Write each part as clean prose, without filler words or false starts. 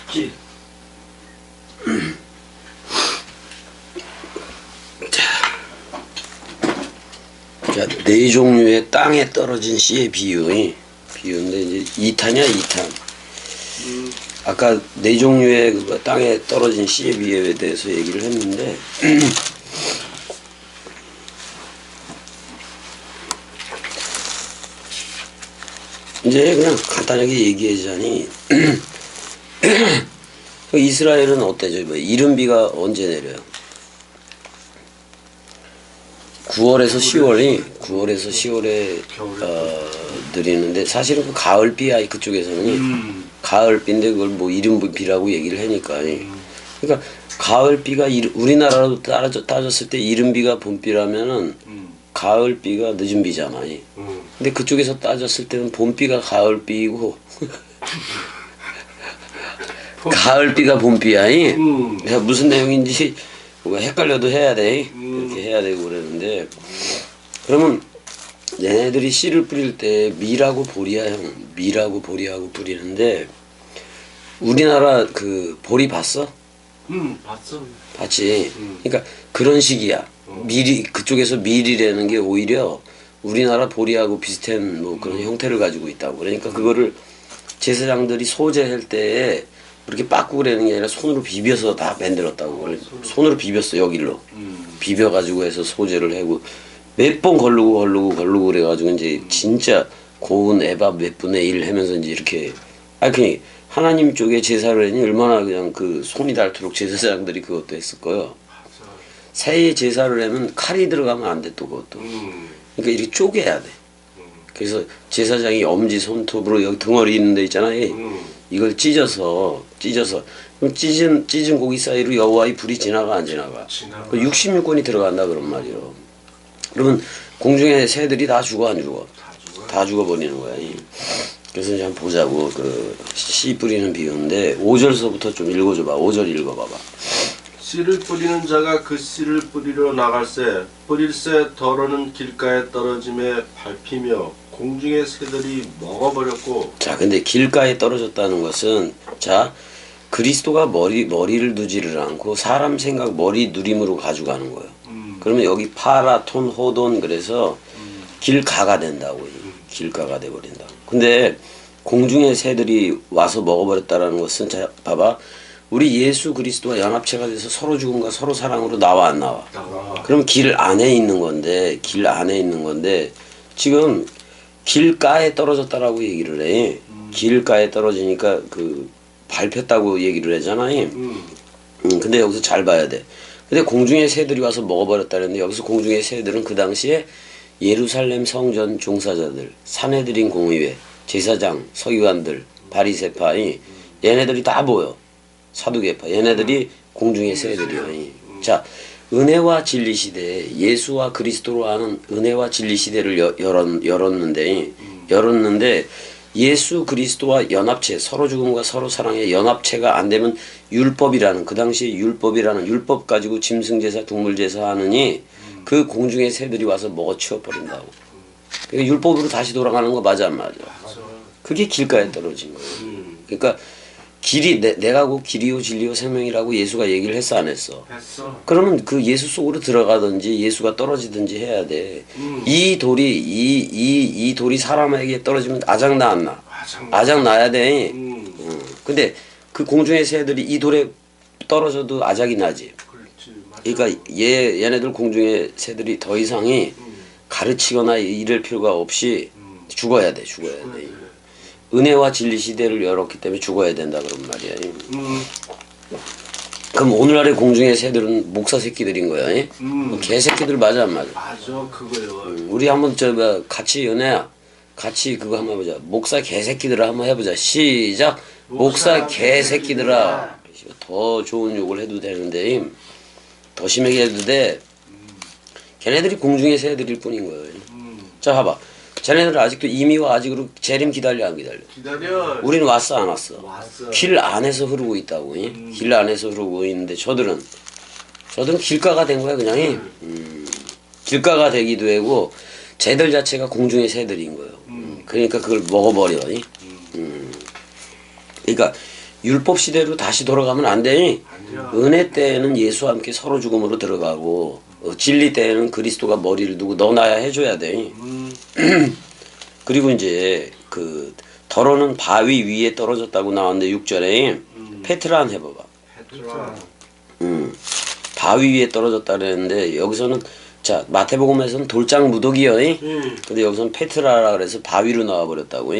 습기. 자, 네 종류의 땅에 떨어진 씨의 비유인데 이제 2탄이야 2탄. 아까 네 종류의 그 땅에 떨어진 씨의 비유에 대해서 얘기를 했는데 이제 그냥 간단하게 얘기하자니 이스라엘은 어때죠? 뭐 이른비가 언제 내려요? 9월에서 10월에 내리는데 사실은 그 가을비야 그쪽에서는 가을비인데 그걸 뭐 이른비라고 얘기를 하니까 그러니까 가을비가 우리나라로 따졌을 때 이른비가 봄비라면은 가을비가 늦은비잖아. 근데 그쪽에서 따졌을 때는 봄비가 가을비고 가을비가 봄비야. 무슨 내용인지 헷갈려도 해야 돼. 이렇게 해야 되고 그러는데 그러면 얘네들이 씨를 뿌릴 때 미라고 보리하고 뿌리는데 우리나라 그 보리 봤어? 봤어. 봤지. 그러니까 그런 식이야. 미리 그쪽에서 미리라는 게 오히려 우리나라 보리하고 비슷한 뭐 그런 형태를 가지고 있다고. 그러니까 그거를 제사장들이 소제할 때에 그렇게 빻고 그러는 게 아니라 손으로 비벼서 다 만들었다고. 손으로 비볐어 여기로. 비벼가지고 해서 소제를 하고 몇 번 걸르고 그래가지고 이제 진짜 고운 에바 몇 분의 1 하면서 이제 이렇게 그냥 하나님 쪽에 제사를 하니 얼마나 그냥 그 손이 닳도록 제사장들이 그것도 했을 거예요. 새해 제사를 하면 칼이 들어가면 안 돼 또 그것도. 그러니까 이렇게 쪼개야 돼. 그래서 제사장이 엄지 손톱으로 여기 덩어리 있는 데 있잖아요. 이걸 찢어서 그럼 찢은 고기 사이로 여호와의 불이 지나가 안 지나가? 66권이 들어간다 그런 말이요. 그러면 공중의 새들이 다 죽어 안 죽어? 다 죽어버리는 거야. 그래서 이제 한번 보자고. 그 씨 뿌리는 비유인데 5절서부터 좀 읽어줘봐. 5절 읽어봐봐. 씨를 뿌리는 자가 그 씨를 뿌리러 나갈새 뿌릴새 덜어는 길가에 떨어짐에 밟히며 공중의 새들이 먹어버렸고. 자, 근데 길가에 떨어졌다는 것은 자 그리스도가 머리를 두지를 않고 사람 생각 머리 누림으로 가져가는 거예요. 그러면 여기 파라톤 호돈 그래서 길가가 된다고. 길가가 돼버린다. 근데 공중의 새들이 와서 먹어버렸다라는 것은 자 봐봐. 우리 예수 그리스도와 연합체가 돼서 서로 죽음과 서로 사랑으로 나와 안 나와? 그럼 길 안에 있는 건데 지금 길가에 떨어졌다라고 얘기를 해. 길가에 떨어지니까 그 밟혔다고 얘기를 하잖아요. 근데 여기서 잘 봐야 돼. 근데 공중의 새들이 와서 먹어버렸다는데 여기서 공중의 새들은 그 당시에 예루살렘 성전 종사자들, 산헤드린 공의회, 제사장, 서기관들, 바리새파이 얘네들이 다 보여. 사두개파 얘네들이 공중의 새들이야. 자, 은혜와 진리 시대에 예수와 그리스도로 하는 은혜와 진리 시대를 열었는데 예수 그리스도와 연합체 서로 죽음과 서로 사랑의 연합체가 안 되면 율법이라는 그 당시에 율법 가지고 짐승제사 동물제사 하느니 그 공중의 새들이 와서 먹어치워 버린다고. 그러니까 율법으로 다시 돌아가는 거 맞아 안 맞아? 그게 길가에 떨어진 거예요. 그러니까 길이 내가 곧 길이요 진리요 생명이라고 예수가 얘기를 했어 안 했어? 했어. 그러면 그 예수 속으로 들어가든지 예수가 떨어지든지 해야 돼. 이 돌이 사람에게 떨어지면 아작 나 안 나? 아작 나야 돼. 근데 그 공중의 새들이 이 돌에 떨어져도 아작이 나지. 그러니까 얘네들 공중의 새들이 더 이상이 가르치거나 이럴 필요가 없이 죽어야 돼. 은혜와 진리 시대를 열었기 때문에 죽어야 된다 그런 말이야. 그럼 오늘날의 공중의 새들은 목사 새끼들인 거야. 개새끼들 맞아 안 맞아? 맞아 그거요. 우리 한번 같이 연애야. 같이 그거 한번 해보자. 목사 개새끼들아 한번 해보자. 시작. 목사 개새끼들아. 더 좋은 욕을 해도 되는데 더 심하게 해도 돼. 걔네들이 공중의 새들일 뿐인 거예요. 자 봐봐. 쟤네들은 아직도 이미와 아직으로 재림 기다려 안 기다려? 기다려. 우리는 왔어 안 왔어? 왔어. 길 안에서 흐르고 있다고. 길 안에서 흐르고 있는데 저들은 길가가 된 거야 그냥. 길가가 되기도 하고 쟤들 자체가 공중의 새들인 거예요. 그러니까 그걸 먹어버려. 그러니까 율법 시대로 다시 돌아가면 안 돼. 아니야. 은혜 때에는 예수와 함께 서로 죽음으로 들어가고 진리 때에는 그리스도가 머리를 두고 너나야 해줘야 돼. 그리고 이제 그 더러는 바위 위에 떨어졌다고 나왔는데 6절에 페트란 해봐봐. 페트라. 바위 위에 떨어졌다 그랬는데 여기서는 자 마태복음에서는 돌장 무더기요. 근데 여기서는 페트라라 그래서 바위로 나와버렸다고.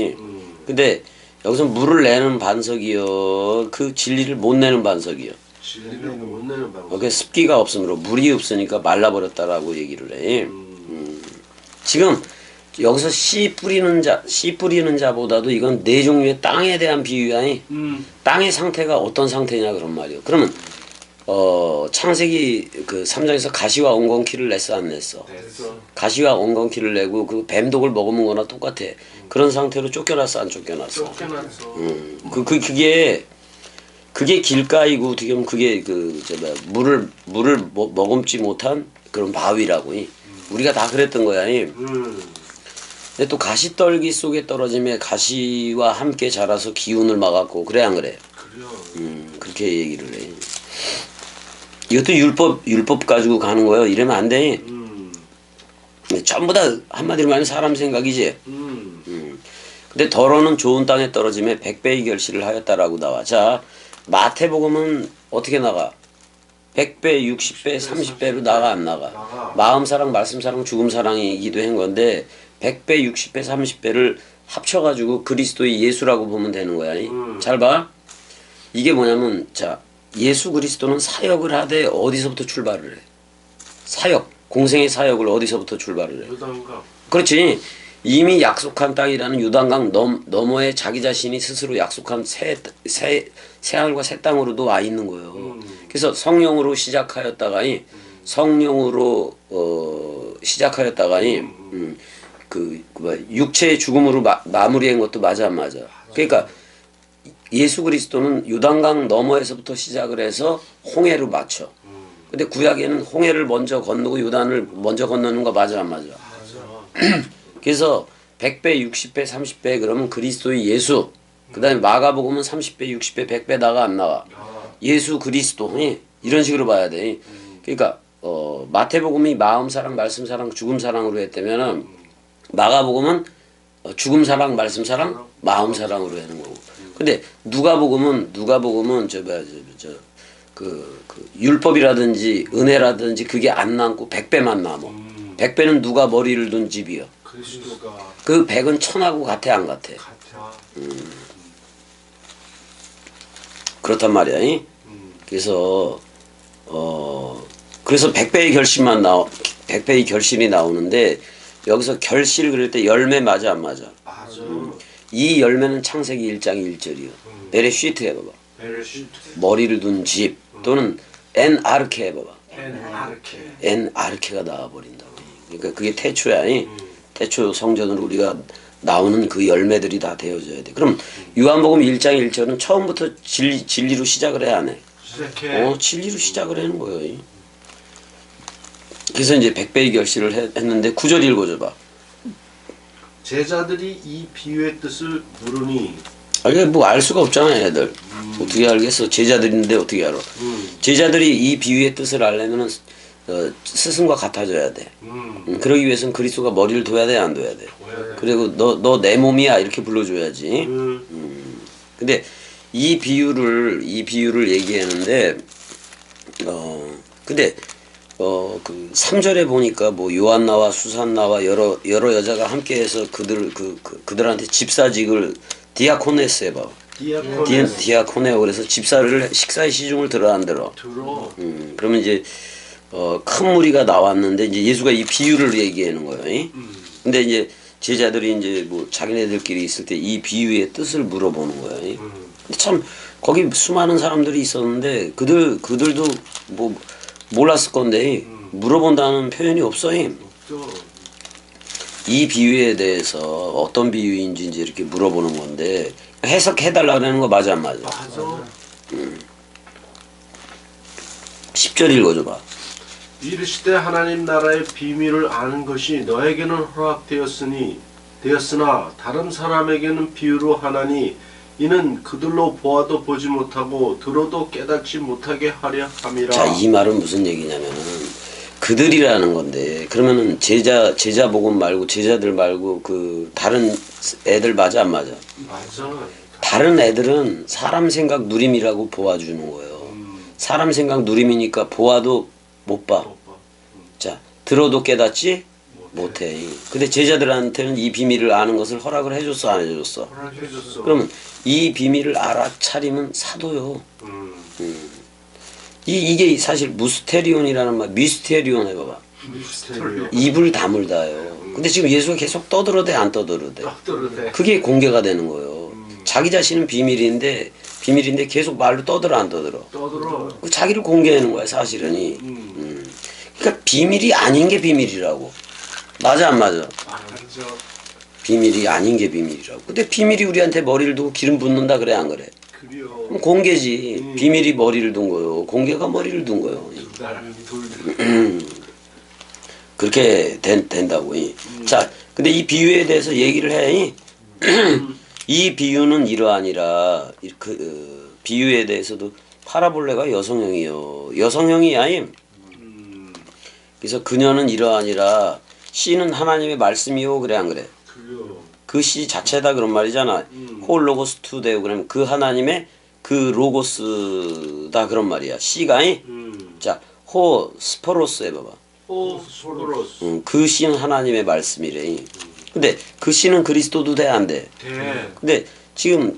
근데 여기서 물을 내는 반석이요. 그 진리를 못 내는 반석이요. 진리를 못 내는 방법. 그 습기가 없으므로 물이 없으니까 말라버렸다라고 얘기를 해. 지금 여기서 씨 뿌리는 자보다도 이건 네 종류의 땅에 대한 비유야. 땅의 상태가 어떤 상태냐 그런 말이요. 그러면 창세기 그 3장에서 가시와 엉겅퀴를 냈어 안 냈어? 됐어. 가시와 엉겅퀴를 내고 그 뱀독을 먹으면 거나 똑같아. 그런 상태로 쫓겨났어 안 쫓겨났어? 쫓겨났어. 그게 길가이고 어떻게 보면 그게 물을 머금지 못한 그런 바위라고. 우리가 다 그랬던 거야. 근데 또 가시떨기 속에 떨어짐에 가시와 함께 자라서 기운을 막았고 그래 안 그래? 그래요. 그렇게 얘기를 해. 이것도 율법 가지고 가는 거예요. 이러면 안 돼. 전부 다 한마디로 말하면 사람 생각이지. 근데 더러는 좋은 땅에 떨어짐에 100배의 결실을 하였다라고 나와. 자, 마태복음은 어떻게 나가? 100배, 60배, 30배로 나가 안 나가? 나가. 마음사랑, 말씀사랑, 죽음사랑이기도 한 건데 100배, 60배, 30배를 합쳐가지고 그리스도의 예수라고 보면 되는 거야. 잘 봐. 이게 뭐냐면 자 예수 그리스도는 사역을 하되 어디서부터 출발을 해? 사역, 공생의 사역을 어디서부터 출발을 해? 요단강. 그렇지. 이미 약속한 땅이라는 요단강 너머에 자기 자신이 스스로 약속한 새 하늘과 새 땅으로도 와 있는 거예요. 그래서 성령으로 시작하였다가니 육체의 죽음으로 마무리한 것도 맞아 안 맞아. 그러니까 예수 그리스도는 요단강 너머에서부터 시작을 해서 홍해로 맞춰. 근데 구약에는 홍해를 먼저 건너고 요단을 먼저 건너는 거 맞아 안 맞아? 맞아. 그래서 100배, 60배, 30배 그러면 그리스도의 예수. 그 다음에 마가복음은 30배, 60배, 100배 나가 안 나와? 예수 그리스도. 이런 식으로 봐야 돼. 그러니까 마태복음이 마음사랑, 말씀사랑, 죽음사랑으로 했다면 마가복음은 죽음사랑, 말씀사랑, 마음사랑으로 하는 거고. 근데 누가복음은 그 율법이라든지 은혜라든지 그게 안 남고 100배만 남어. 100배는 누가 머리를 둔 집이요. 그리스도가 그 100은 천하고 같아 안 같아? 같아. 그렇단 말이야. 그래서 100배의 결실만 100배의 결실이 나오는데 여기서 결실 그럴 때 열매 맞아 안 맞아? 맞아. 이 열매는 창세기 1장 1절이요. 베레시트 해봐봐. 베레시트. 머리를 둔 집 또는 엔 아르케 해봐봐. 엔아르케. 엔 아르케가 나와버린다고. 그러니까 그게 태초야. 태초 성전으로 우리가 나오는 그 열매들이 다 되어져야 돼. 그럼 요한복음 1장 1절은 처음부터 진리로 시작을 해야 안 해? 시작해. 진리로 시작을 하는 거예요. 그래서 이제 100배의 결실을 했는데 9절 읽어줘봐. 제자들이 이 비유의 뜻을 물으니 이게 뭐 알 수가 없잖아 애들. 어떻게 알겠어? 제자들인데 어떻게 알아? 제자들이 이 비유의 뜻을 알려면은 스승과 같아져야 돼. 그러기 위해서는 그리스도가 머리를 둬야 돼 안 둬야 돼? 그리고 너 내 몸이야 이렇게 불러줘야지. 근데 이 비유를 얘기하는데 근데 그 3절에 보니까 뭐 요한나와 수산나와 여러 여자가 함께해서 그들한테 집사직을 디아코네스 해봐. 디아코네오 그래서 집사를 식사의 시중을 들어 안 들어. 들어. 그러면 이제 큰 무리가 나왔는데 이제 예수가 이 비유를 얘기하는 거예요. 근데 이제 제자들이 이제 뭐 자기네들끼리 있을 때 이 비유의 뜻을 물어보는 거예요. 근데 참 거기 수많은 사람들이 있었는데 그들도 뭐 몰랐을 건데 물어본다는 표현이 없어요. 없죠. 이 비유에 대해서 어떤 비유인지 이제 이렇게 물어보는 건데 해석해달라고 하는 거 맞아 안 맞아? 맞아. 10절 읽어줘봐. 이르시되 하나님 나라의 비밀을 아는 것이 너에게는 허락되었으나 다른 사람에게는 비유로 하나니 이는 그들로 보아도 보지 못하고 들어도 깨닫지 못하게 하려 함이라. 자, 이 말은 무슨 얘기냐면은 그들이라는 건데 그러면은 제자 복음 말고 제자들 말고 그 다른 애들 맞아 안 맞아? 맞아. 다른 애들은 사람 생각 누림이라고 보아주는 거예요. 사람 생각 누림이니까 보아도 못 봐. 자, 들어도 깨닫지 못해. 근데 제자들한테는 이 비밀을 아는 것을 허락을 해줬어 안 해줬어? 허락해줬어. 그러면 이 비밀을 알아차리면 사도요. 이게 사실 무스테리온이라는 말, 미스테리온 해봐봐. 미스테리오. 입을 다물다요. 근데 지금 예수가 계속 떠들어대 안 떠들어대. 떠들어대. 그게 공개가 되는 거예요. 자기 자신은 비밀인데 계속 말로 떠들어 안 떠들어. 떠들어. 그 자기를 공개하는 거야 사실은. 그러니까 비밀이 아닌 게 비밀이라고. 맞아 안 맞아? 맞아. 비밀이 아닌 게 비밀이라고. 근데 비밀이 우리한테 머리를 두고 기름 붓는다 그래 안 그래? 그래요. 그럼 공개지. 비밀이 머리를 둔 거요. 공개가 머리를 둔 거요. 나랑 돌. 그렇게 된다고. 자, 근데 이 비유에 대해서 얘기를 해. 이 비유는 이러하니라. 비유에 대해서도 파라볼레가 여성형이요. 여성형이 아임. 그래서 그녀는 이러하니라. 씨는 하나님의 말씀이요. 그래 안 그래? 그래요. 그 씨 자체다 그런 말이잖아. 홀로고스 투데오 그러면 그 하나님의 그 로고스다 그런 말이야. 씨가 자, 호 스포로스 해봐봐. 오 소로스. 그 씨는 하나님의 말씀이래. 근데 그 씨는 그리스도도 돼 안 돼? 대. 근데 지금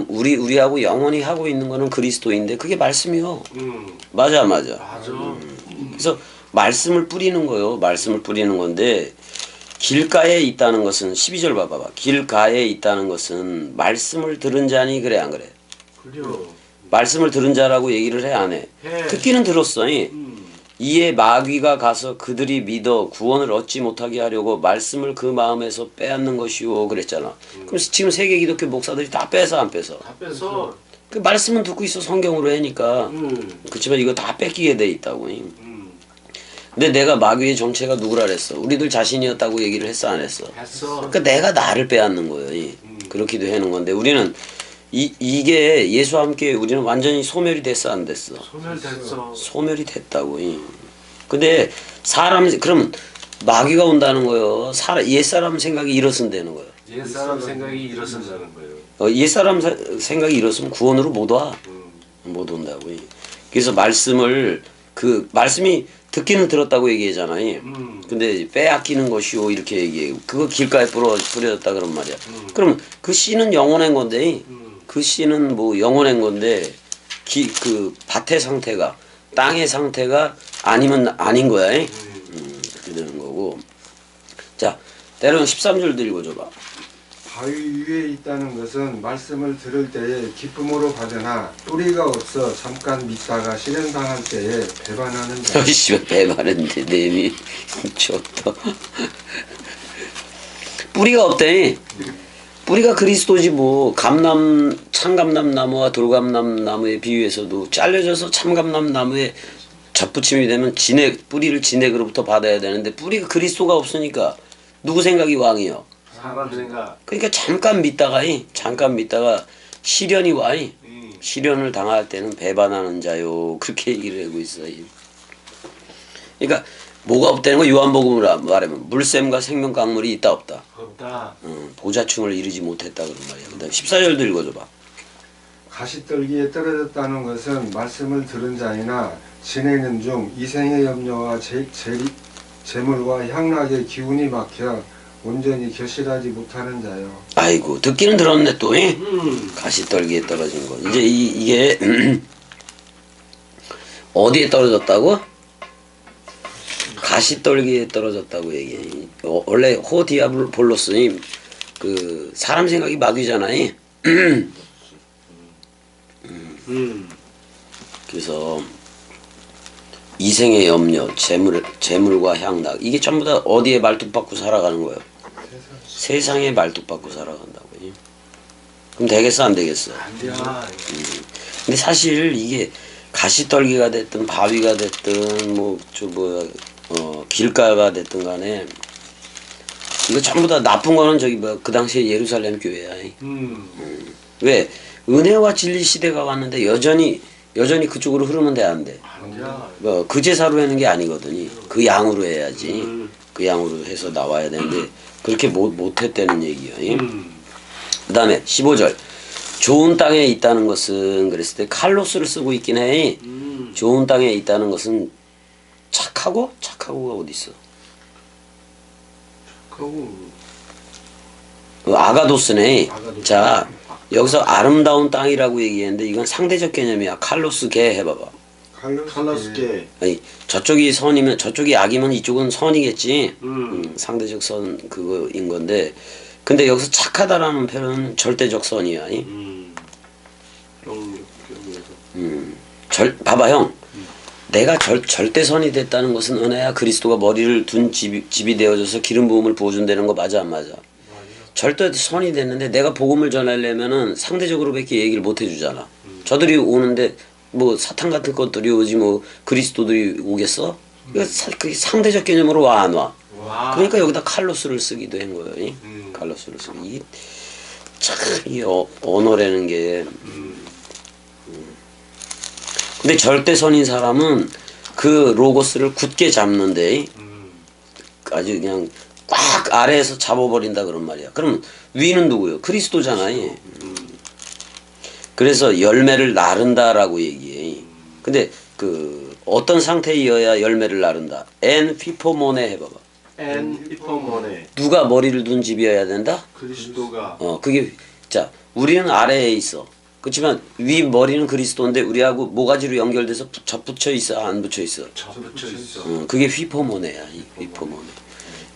우리하고 영원히 하고 있는 거는 그리스도인데 그게 말씀이요. 맞아. 맞아. 그래서 말씀을 뿌리는 거요. 말씀을 뿌리는 건데 길가에 있다는 것은 12절 봐봐. 길가에 있다는 것은 말씀을 들은 자니 그래 안 그래? 그래요. 말씀을 들은 자라고 얘기를 해 안 해? 해. 듣기는 들었어. 이에 마귀가 가서 그들이 믿어 구원을 얻지 못하게 하려고 말씀을 그 마음에서 빼앗는 것이오 그랬잖아. 그럼 지금 세계 기독교 목사들이 다 빼서 안 빼서? 다 뺏어. 그 말씀은 듣고 있어 성경으로 하니까. 그렇지만 이거 다 뺏기게 돼 있다고. 근데 내가 마귀의 정체가 누구라 그랬어? 우리들 자신이었다고 얘기를 했어 안 했어? 했어. 그러니까 내가 나를 빼앗는 거예요. 그렇기도 하는 건데 우리는 이게 예수와 함께 우리는 완전히 소멸이 됐어 안 됐어? 소멸됐어. 소멸이 됐다고. 근데 그럼 마귀가 온다는 거예요. 옛사람 생각이 일어선다는 거예요. 옛사람 생각이 일어선다는 거예요. 옛사람 생각이 일어서면 구원으로 못 와. 못 온다고. 그래서 말씀이 듣기는 들었다고 얘기하잖아요. 근데 빼앗기는 것이오 이렇게 얘기해요. 그거 길가에 뿌려졌다 그런 말이야. 그럼 그 씨는 영원한 건데 그 씨는 뭐 영원한 건데 그 밭의 상태가 땅의 상태가 아니면 아닌 거야. 그렇게 되는 거고. 자, 때로는 13절도 읽어줘봐. 바위 위에 있다는 것은 말씀을 들을 때에 기쁨으로 받으나 뿌리가 없어 잠깐 믿다가 실현당할 때에 배반하는 자. 씨발 배반했는데 내미 좋다. 뿌리가 없대. 뿌리가 그리스도지 뭐. 참감람 나무와 돌감람 나무에 비유해서도 잘려져서 참감람 나무에 접붙임이 되면 뿌리를 진액으로부터 받아야 되는데 뿌리가 그리스도가 없으니까 누구 생각이 왕이요? 사람 생각. 그러니까 잠깐 믿다가 시련이 와. 시련을 당할 때는 배반하는 자요. 그렇게 얘기를 하고 있어요. 그러니까 뭐가 없다는 거 요한복음으로 말하면 물샘과 생명 강물이 있다 없다. 없다. 보좌충을 이루지 못했다 그런 말이야. 그다음 14절도 읽어줘봐. 가시떨기에 떨어졌다는 것은 말씀을 들은 자이나 지내는 중 이생의 염려와 재물과 향락의 기운이 막혀 온전히 결실하지 못하는 자요. 아이고 듣기는 들었네 또. 가시떨기에 떨어진 거. 이제 이게 어디에 떨어졌다고? 가시떨기에 떨어졌다고 얘기해. 원래 호디아볼로스니 그 사람 생각이 마귀잖아요. 그래서 이생의 염려, 재물과 향락 이게 전부 다 어디에 말뚝박고 살아가는 거예요? 세상에 말뚝박고 살아간다고. 그럼 되겠어 안 되겠어? 안 돼. 근데 사실 이게 가시떨기가 됐든 바위가 됐든 길가가 됐든 간에 이거 전부 다 나쁜 거는 그 당시에 예루살렘 교회야. 왜? 은혜와 진리 시대가 왔는데 여전히 그쪽으로 흐르면 돼, 안 돼? 아니야. 그 제사로 하는 게 아니거든요. 그 양으로 해야지. 그 양으로 해서 나와야 되는데 그렇게 못했다는 얘기야. 그 다음에 15절. 좋은 땅에 있다는 것은 그랬을 때 칼로스를 쓰고 있긴 해. 좋은 땅에 있다는 것은 착하고가 어디 있어? 그거 아가도스네. 아가도스. 자, 여기서 아름다운 땅이라고 얘기했는데 이건 상대적 개념이야. 칼로스 개 해봐봐. 칼라스게. 아니, 저쪽이 선이면 저쪽이 악이면 이쪽은 선이겠지. 음. 상대적 선 그거인 건데, 근데 여기서 착하다라는 표현은 절대적 선이야. 봐봐 형. 내가 절대선이 됐다는 것은 은혜야. 그리스도가 머리를 둔 집이 되어져서 기름 부음을 부어준다는 거 맞아 안 맞아? 절대선이 됐는데 내가 복음을 전하려면은 상대적으로밖에 얘기를 못 해주잖아. 저들이 오는데 뭐 사탄 같은 것들이 오지 뭐 그리스도들이 오겠어? 그게 상대적 개념으로 와 안 와? 와. 그러니까 여기다 칼로스를 쓰기도 한 거예요. 칼로스를 쓰고 이 언어라는 게. 근데 절대선인 사람은 그 로고스를 굳게 잡는데 아주 그냥 꽉 아래에서 잡아버린다 그런 말이야. 그럼 위는 누구요? 그리스도잖아요. 그래서 열매를 나른다라고 얘기해. 근데 그 어떤 상태이어야 열매를 나른다? 엔 피포모네 해봐봐. 엔 히퍼모네. 누가 머리를 둔 집이어야 된다? 그리스도가. 그게 자 우리는 아래에 있어. 그렇지만 위 머리는 그리스도인데 우리하고 모가지로 연결돼서 접붙여 있어 안 붙여 있어? 접붙여 있어. 그게 휘포모네야. 휘포모네.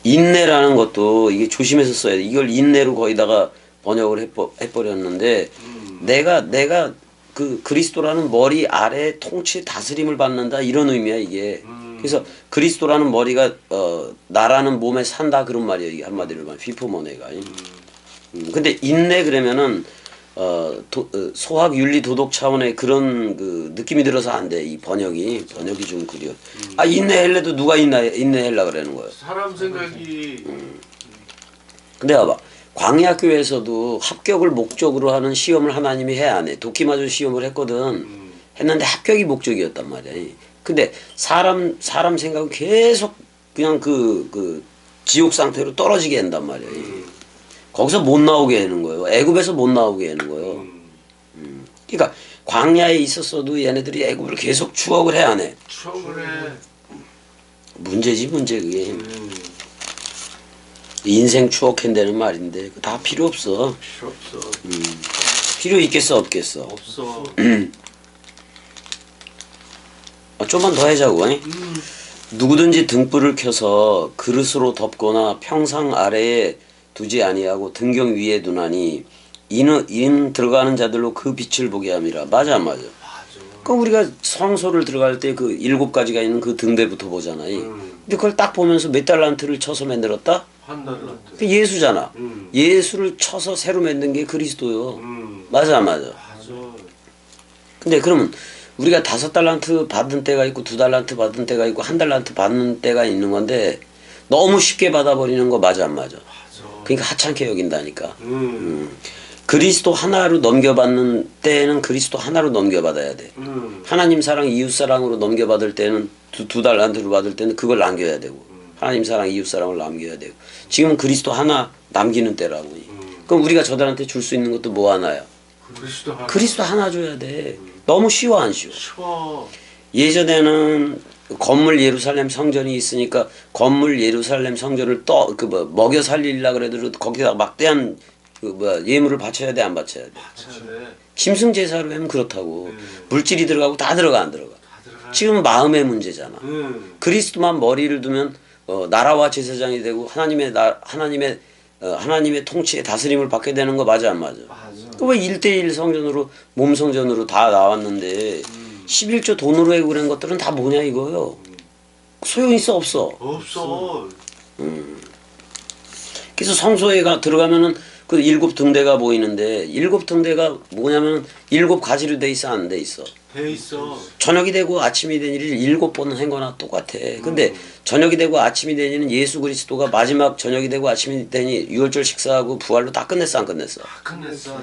인내라는 것도 이게 조심해서 써야 돼. 이걸 인내로 거기다가 번역을 해버렸는데 내가 그 그리스도라는 머리 아래 통치 다스림을 받는다 이런 의미야 이게. 그래서 그리스도라는 머리가 나라는 몸에 산다 그런 말이야 이게 한마디로 말하면 휘포모네가. 근데 인내 그러면은 소학 윤리 도덕 차원의 그런 그 느낌이 들어서 안 돼. 이 번역이 좀 그려. 인내할래도 누가 인내하려 그러는 거예요. 사람 생각이. 근데 봐봐. 광야 교회에서도 합격을 목적으로 하는 시험을 하나님이 해 안 해? 도끼마저 시험을 했거든. 했는데 합격이 목적이었단 말이야. 근데 사람 생각은 계속 그냥 그 지옥 상태로 떨어지게 한단 말이야. 거기서 못 나오게 하는 거예요. 애굽에서 못 나오게 하는 거예요. 그러니까 광야에 있었어도 얘네들이 애굽을 계속 추억을 해 안 해? 추억을 해. 문제 그게. 인생 추억한다는 말인데 그거 다 필요 없어. 필요 없어. 필요 있겠어 없겠어? 없어. 좀만 더 하자고. 누구든지 등불을 켜서 그릇으로 덮거나 평상 아래에 두지 아니하고 등경 위에 두나니 이는 들어가는 자들로 그 빛을 보게 함이라. 맞아 안 맞아? 그러니까 우리가 성소를 들어갈 때 그 7가지가 있는 그 등대부터 보잖아요. 근데 그걸 딱 보면서 몇 달란트를 쳐서 만들었다? 한 달란트. 그 예수잖아. 예수를 쳐서 새로 만든 게 그리스도요. 맞아 안 맞아? 맞아. 근데 그러면 우리가 5달란트 받은 때가 있고 2달란트 받은 때가 있고 1달란트 받는 때가 있는 건데 너무 쉽게 받아버리는 거 맞아 안 맞아? 그러니까 하찮게 여긴다니까. 그리스도 하나로 넘겨받는 때는 그리스도 하나로 넘겨받아야 돼. 하나님 사랑 이웃 사랑으로 넘겨받을 때는 두 달란트로 받을 때는 그걸 남겨야 되고 하나님 사랑 이웃 사랑을 남겨야 되고 지금은 그리스도 하나 남기는 때라고. 그럼 우리가 저들한테 줄 수 있는 것도 뭐 하나야? 그리스도 하나 줘야 돼. 너무 쉬워 안 쉬워? 쉬워. 예전에는 건물 예루살렘 성전이 있으니까 건물 예루살렘 성전을 먹여 살리려 그래도 거기다 막대한 예물을 바쳐야 돼 안 바쳐야 돼? 바쳐야 돼. 짐승 제사로 하면 그렇다고. 물질이 들어가고 다 들어가 안 들어가? 지금은 마음의 문제잖아. 그리스도만 머리를 두면 나라와 제사장이 되고 하나님의 통치에 다스림을 받게 되는 거 맞아 안 맞아? 왜 1:1 성전으로 몸 성전으로 다 나왔는데 11조 돈으로 해고 그런 것들은 다 뭐냐 이거요. 소용 있어 없어? 없어. 그래서 성소에 들어가면은 그 7등대가 보이는데 7등대가 뭐냐면 7가지로 돼 있어 안 돼 있어? 돼 있어. 저녁이 되고 아침이 되니를 7번은 한 거나 똑같아. 근데 저녁이 되고 아침이 되니는 예수 그리스도가 마지막 저녁이 되고 아침이 되니 유월절 식사하고 부활로 다 끝냈어 안 끝냈어? 끝냈어.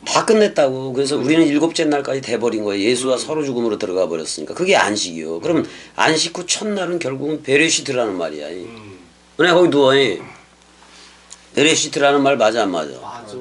다 끝냈다고. 그래서 우리는 일곱째 날까지 돼버린 거예요. 예수와 서로 죽음으로 들어가 버렸으니까. 그게 안식이요. 그러면 안식 후 첫날은 결국은 베레시트라는 말이야. 그냥 거기 누워. 베레시트라는 말 맞아 안 맞아? 맞아.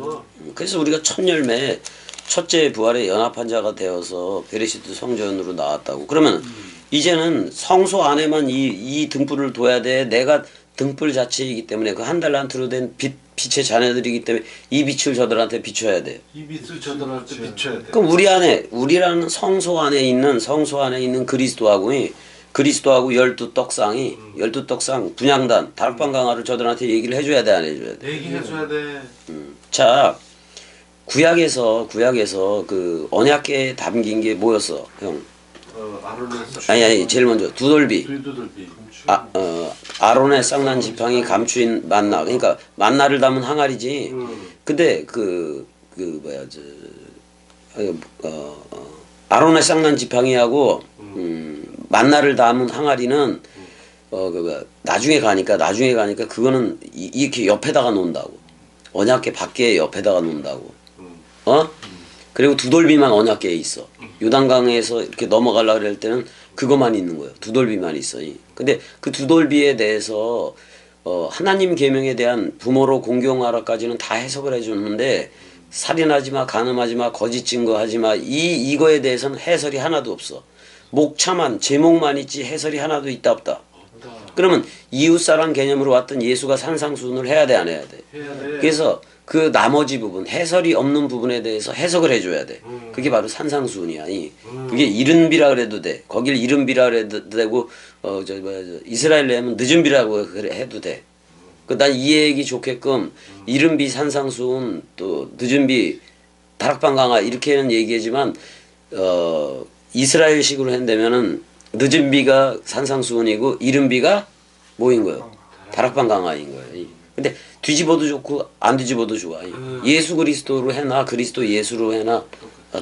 그래서 우리가 첫 열매, 첫째 부활에 연합한 자가 되어서 베레시트 성전으로 나왔다고. 그러면 이제는 성소 안에만 이 등불을 둬야 돼. 내가 등불 자체이기 때문에 그 한 달란트로 된 빛의 자녀들이기 때문에 이 빛을 저들한테 비춰야 돼. 이 빛을 저들한테 비춰야 돼. 그럼 우리라는 성소 안에 있는 그리스도하고 열두 떡상 분향단 다락방 강화를 저들한테 얘기를 해줘야 돼 안 해줘야 돼. 얘기해줘야 돼. 자 구약에서 그 언약궤에 담긴 게 뭐였어 형? 아론에서. 아니 제일 먼저 두돌비. 두들비. 아론의 쌍난 지팡이 감추인 만나. 그러니까 만나를 담은 항아리지. 근데 아론의 쌍난 지팡이하고 만나를 담은 항아리는 나중에 가니까 그거는 이렇게 옆에다가 놓는다고. 언약궤 밖에 옆에다가 놓는다고. 그리고 두돌비만 언약궤에 있어. 요단강에서 이렇게 넘어가려고 할 때는 그것만 있는 거예요. 두돌비만 있어. 근데 그 두돌비에 대해서 하나님 계명에 대한 부모로 공경하라까지는 다 해석을 해주는데 살인하지 마, 간음하지 마, 거짓 증거하지 마. 이거에 대해서는 해설이 하나도 없어. 목차만 제목만 있지 해설이 하나도 있다 없다. 그러면 이웃사랑 개념으로 왔던 예수가 산상수훈을 해야 돼 안 해야 돼? 해야 돼. 그래서 그 나머지 부분 해설이 없는 부분에 대해서 해석을 해줘야 돼. 그게 바로 산상수훈이야. 그게 이른비라 그래도 돼. 거길 이른비라 그래도 되고 이스라엘 내면 늦은비라고 해도 돼. 난 이 얘기 좋게끔 이른비 산상수훈 또 늦은비 다락방 강화 이렇게는 얘기하지만 이스라엘식으로 한다면은 늦은비가 산상수훈이고 이른비가 뭐인 거예요? 다락방 강화인 거예요. 근데 뒤집어도 좋고 안 뒤집어도 좋아. 예수 그리스도로 해나 그리스도 예수로 해나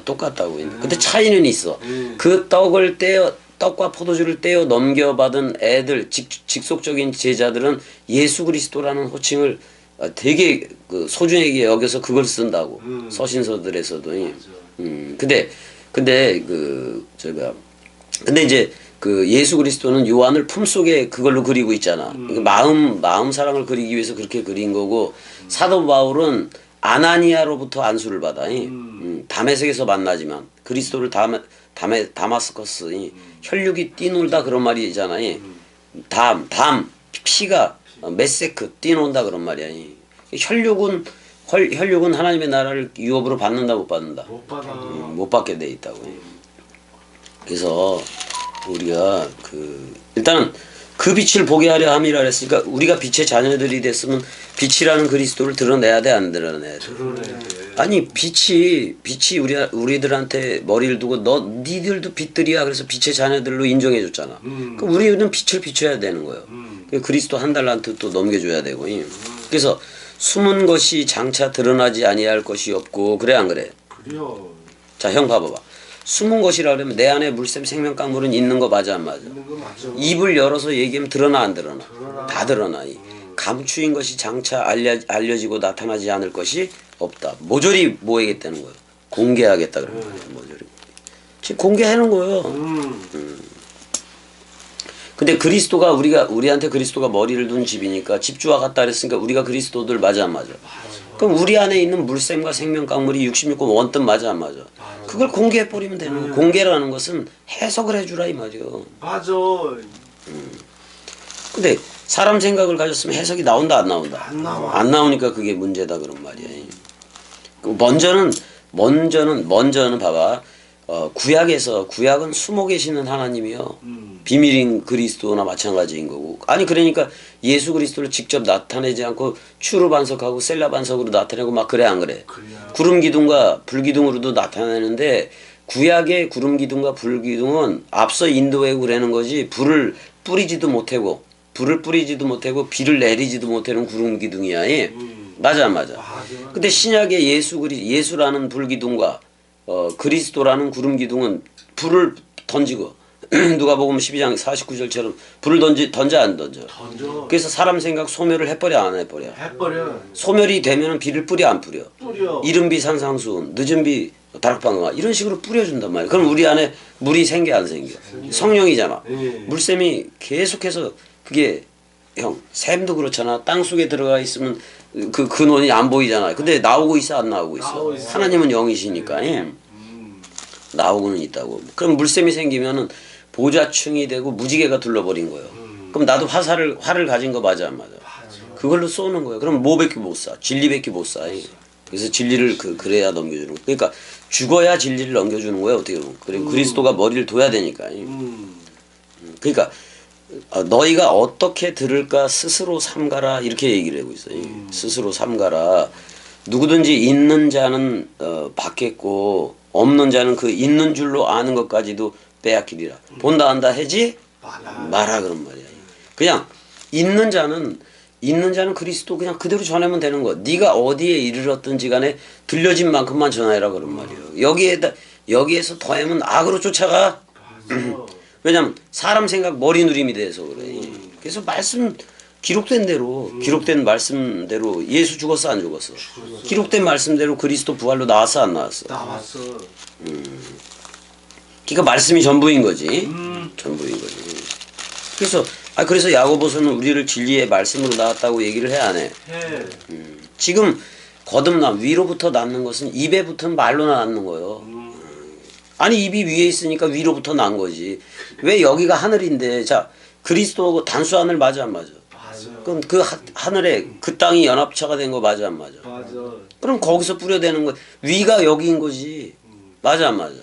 똑같다고. 근데 차이는 있어. 그 떡과 포도주를 떼어 넘겨받은 애들 직속적인 제자들은 예수 그리스도라는 호칭을 되게 소중하게 여겨서 그걸 쓴다고. 서신서들에서도. 근데 이제 그 예수 그리스도는 요한을 품속에 그걸로 그리고 있잖아. 마음 사랑을 그리기 위해서 그렇게 그린 거고 사도 바울은 아나니아로부터 안수를 받아. 다메섹에서 만나지만 그리스도를 다마스커스 혈육이 뛰놀다 그런 말이잖아. 피가 메세크 뛰논다 그런 말이야. 혈육은 하나님의 나라를 유업으로 받는다 못 받는다? 못 받아. 못 받게 돼 있다고. 그래서 우리가 일단은 그 빛을 보게 하려 함이라 그랬으니까 우리가 빛의 자녀들이 됐으면 빛이라는 그리스도를 드러내야 돼 안 드러내야 돼? 드러내야 돼. 아니 빛이 우리들한테 머리를 두고 니들도 빛들이야 그래서 빛의 자녀들로 인정해 줬잖아. 그럼 우리는 빛을 비춰야 되는 거예요. 그리스도 한 달란트 또 넘겨줘야 되고. 그래서 숨은 것이 장차 드러나지 아니할 것이 없고 그래 안 그래? 그래요. 자 형 봐봐봐. 숨은 것이라 그러면 내 안에 물샘 생명강물은 있는 거 맞아 안 맞아? 있는 거 맞아. 입을 열어서 얘기하면 드러나 안 드러나? 다 드러나. 감추인 것이 장차 알려지고 나타나지 않을 것이 없다. 모조리 뭐 하겠다는 거예요? 공개하겠다 그러는 거예요. 모조리. 지금 공개하는 거예요. 근데 그리스도가 우리한테 그리스도가 머리를 둔 집이니까 집주와 같다 그랬으니까 우리가 그리스도들 맞아 안 맞아? 그럼 우리 안에 있는 물샘과 생명 강물이 66권 원뜻 맞아 안 맞아? 그걸 공개해 버리면 되는 거예요. 공개라는 것은 해석을 해주라 이 말이요. 맞아. 근데 사람 생각을 가졌으면 해석이 나온다 안 나온다? 안 나와. 안 나오니까 그게 문제다 그런 말이야. 먼저는 봐봐. 구약은 숨어 계시는 하나님이요. 비밀인 그리스도나 마찬가지인 거고. 아니 그러니까 예수 그리스도를 직접 나타내지 않고 추루 반석하고 셀라 반석으로 나타내고 막 그래 안 그래? 그래야. 구름 기둥과 불 기둥으로도 나타내는데 구약의 구름 기둥과 불 기둥은 앞서 인도하고 그러는 거지 불을 뿌리지도 못하고 비를 내리지도 못하는 구름 기둥이야. 맞아 안 맞아? 근데 신약의 예수라는 불 기둥과 그리스도라는 구름 기둥은 불을 던지고 누가복음 12장 49절처럼 불을 던져 안 던져. 던져. 그래서 사람 생각 소멸을 해버려 안 해버려. 해버려. 소멸이 되면은 비를 뿌려 안 뿌려. 뿌려. 이른 비 산상수훈, 늦은 비 다락방화 이런 식으로 뿌려준단 말이야. 그럼 우리 안에 물이 생겨 안 생겨? 성령이잖아. 예. 물샘이 계속해서 그게 형 샘도 그렇잖아. 땅 속에 들어가 있으면 그 근원이 안 보이잖아. 근데 나오고 있어 안 나오고 있어? 나오고 있어. 하나님은 영이시니까 나오고는 있다고. 그럼 물샘이 생기면은 보좌층이 되고 무지개가 둘러버린 거예요. 그럼 나도 활을 가진 거 맞아 안 맞아? 그걸로 쏘는 거예요. 그럼 뭐밖에 못 쏴? 진리밖에 못 쏴. 그래서 진리를 그래야 넘겨주는 거예요. 그러니까 죽어야 진리를 넘겨주는 거예요. 어떻게 보면. 그리고 그리스도가 머리를 둬야 되니까. 그러니까 너희가 어떻게 들을까 스스로 삼가라 이렇게 얘기를 하고 있어요. 스스로 삼가라. 누구든지 있는 자는 받겠고 없는 자는 그 있는 줄로 아는 것까지도 빼앗기리라. 본다 안다 해지 마라 그런 말이야. 그냥 있는 자는 그리스도 그냥 그대로 전하면 되는 거야. 네가 어디에 이르렀든지 간에 들려진 만큼만 전하라 그런 말이에요. 여기에서 더하면 악으로 쫓아가. 왜냐면 사람 생각 머리 누림이 돼서 그래. 그래서 말씀 기록된 대로 기록된 말씀대로 예수 죽었어 안 죽었어? 기록된 말씀대로 그리스도 부활로 나왔어 안 나왔어? 나왔어. 그러니까 말씀이 전부인 거지. 전부인 거지. 그래서 야고보서는 우리를 진리의 말씀으로 나왔다고 얘기를 해 안 해? 해. 지금 거듭남 위로부터 낳는 것은 입에 붙은 말로 낳는 거예요. 아니 입이 위에 있으니까 위로부터 난 거지. 왜 여기가 하늘인데 자 그리스도 단수 하늘 맞아 안 맞아? 맞아. 그럼 그 하늘에 그 땅이 연합체가 된 거 맞아 안 맞아? 맞아. 그럼 거기서 뿌려대는 거 위가 여기인 거지. 맞아 안 맞아?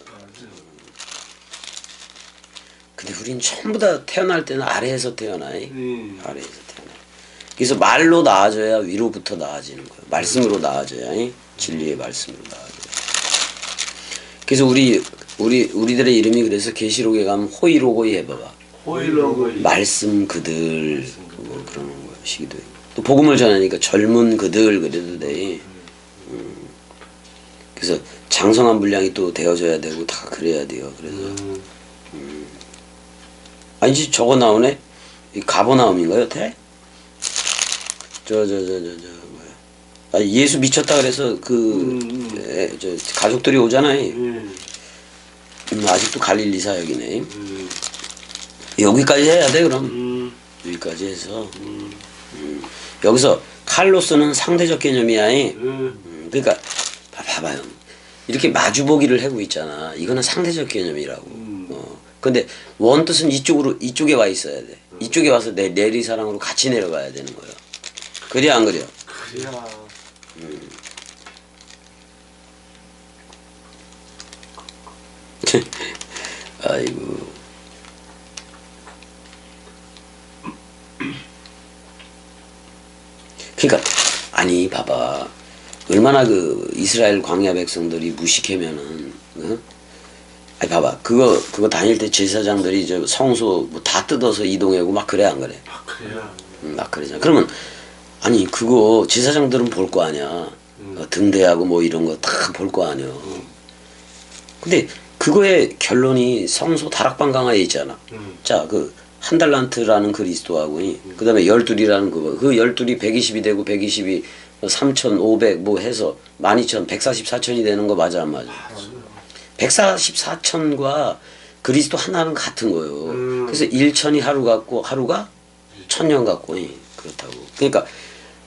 근데 우린 전부 다 태어날 때는 아래에서 태어나. 아래에서 태어나. 그래서 말로 나아져야 위로부터 나아지는 거예요. 말씀으로 나아져야 진리의 말씀으로 나아져야. 그래서 우리들의 이름이 그래서 계시록에 가면 호이로고이 해봐봐. 호일로고이. 말씀 그들 뭐 그런 거 시기도 해. 또 복음을 전하니까 젊은 그들 그래도 돼. 그래서 장성한 분량이 또 되어져야 되고 다 그래야 돼요. 그래서 아니지 저거 나오네. 이 가버나움인가요, 여태? 뭐야? 아 예수 미쳤다 그래서 저 가족들이 오잖아요. 아직도 갈릴리 사역이네. 여기까지 해야 돼 그럼. 여기까지 해서 여기서 칼로스는 상대적 개념이야. 그러니까 봐봐요. 이렇게 마주보기를 하고 있잖아. 이거는 상대적 개념이라고. 근데 원뜻은 이쪽에 와 있어야 돼. 이쪽에 와서 내 내리사랑으로 같이 내려가야 되는 거예요. 그래 안 그래요? 그래야. 아이고. 그러니까 아니 봐봐. 얼마나 그 이스라엘 광야 백성들이 무식하면은 아니 봐봐 그거 다닐 때 제사장들이 저 성소 뭐 다 뜯어서 이동하고 막 그래 안 그래? 그래야. 막 그러잖아. 그러면 아니 그거 제사장들은 볼 거 아니야. 등대하고 뭐 이런 거 다 볼 거 아니야. 근데 그거의 결론이 성소 다락방 강화에 있잖아. 자 그 한 달란트라는 그리스도하고 그 다음에 12이라는 그거 그 12이 120이 되고 120이 3,500 뭐 해서 12,000 144,000이 되는 거 맞아 안 맞아? 144,000과 그리스도 하나는 같은 거예요. 그래서 1,000이 하루 같고 하루가 1,000년 같고 그렇다고. 그러니까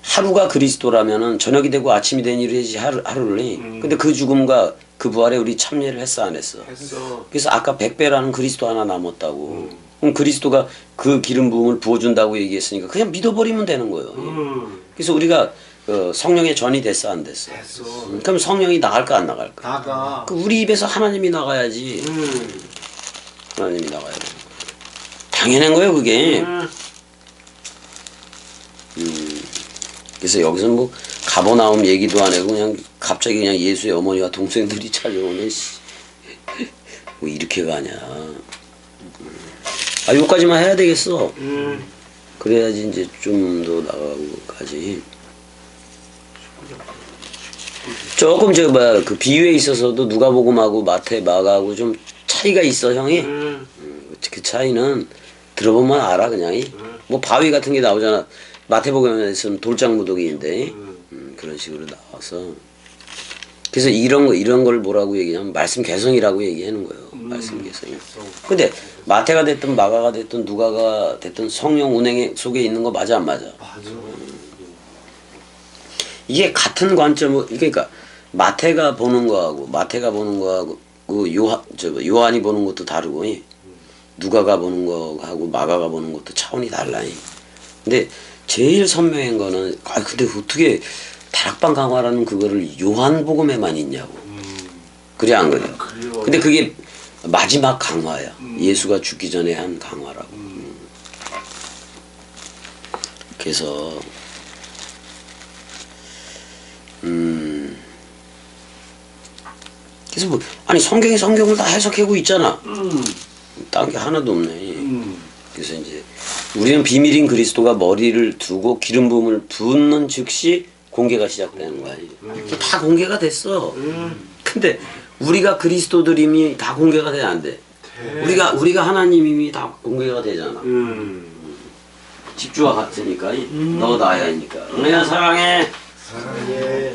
하루가 그리스도라면은 저녁이 되고 아침이 된 일이지 하루를. 근데 그 죽음과 그 부활에 우리 참여를 했어 안 했어? 했어. 그래서 아까 100배라는 그리스도 하나 남았다고. 그럼 그리스도가 그 기름 부음을 부어준다고 얘기했으니까 그냥 믿어버리면 되는 거예요. 그래서 우리가 성령의 전이 됐어 안 됐어? 했어. 그럼 성령이 나갈까 안 나갈까? 나가. 그 우리 입에서 하나님이 나가야지. 하나님이 나가야 돼. 당연한 거예요 그게. 그래서 여기서 뭐 가버나움 얘기도 안 하고 그냥 갑자기 그냥 예수의 어머니와 동생들이 찾아오네. 뭐 이렇게 가냐. 아 요까지만 해야 되겠어. 그래야지 이제 좀 더 나가고 가지. 조금 저 뭐야 그 비유에 있어서도 누가복음하고 마태 마가하고 좀 차이가 있어 형이. 그 차이는 들어보면 알아 그냥. 뭐 바위 같은 게 나오잖아. 마태복음에서는 돌장무더기인데 그런 식으로 나와서. 그래서 이런 걸 뭐라고 얘기하면 말씀 개성이라고 얘기하는 거예요. 말씀 개성이. 근데 마태가 됐든 마가가 됐든 누가가 됐든 성령 운행 속에 있는 거 맞아 안 맞아? 맞아. 이게 같은 관점, 그러니까 마태가 보는 거하고 그 요한이 보는 것도 다르고 누가가 보는 거하고 마가가 보는 것도 차원이 달라. 근데 제일 선명한 거는 근데 어떻게 다락방 강화라는 그거를 요한복음에만 있냐고. 그래 안 그래? 그래요. 근데 그게 마지막 강화야. 예수가 죽기 전에 한 강화라고. 그래서 그래서 뭐 아니 성경을 다 해석하고 있잖아. 딴 게 하나도 없네. 그래서 이제 우리는 비밀인 그리스도가 머리를 두고 기름 부음을 붓는 즉시 공개가 시작되는 거야. 이게 다 공개가 됐어. 근데 우리가 그리스도들임이 다 공개가 돼 안 돼? 우리가 하나님임이 다 공개가 되잖아. 집주와 같으니까 너 나야니까. 은혜야 사랑해. 사랑해.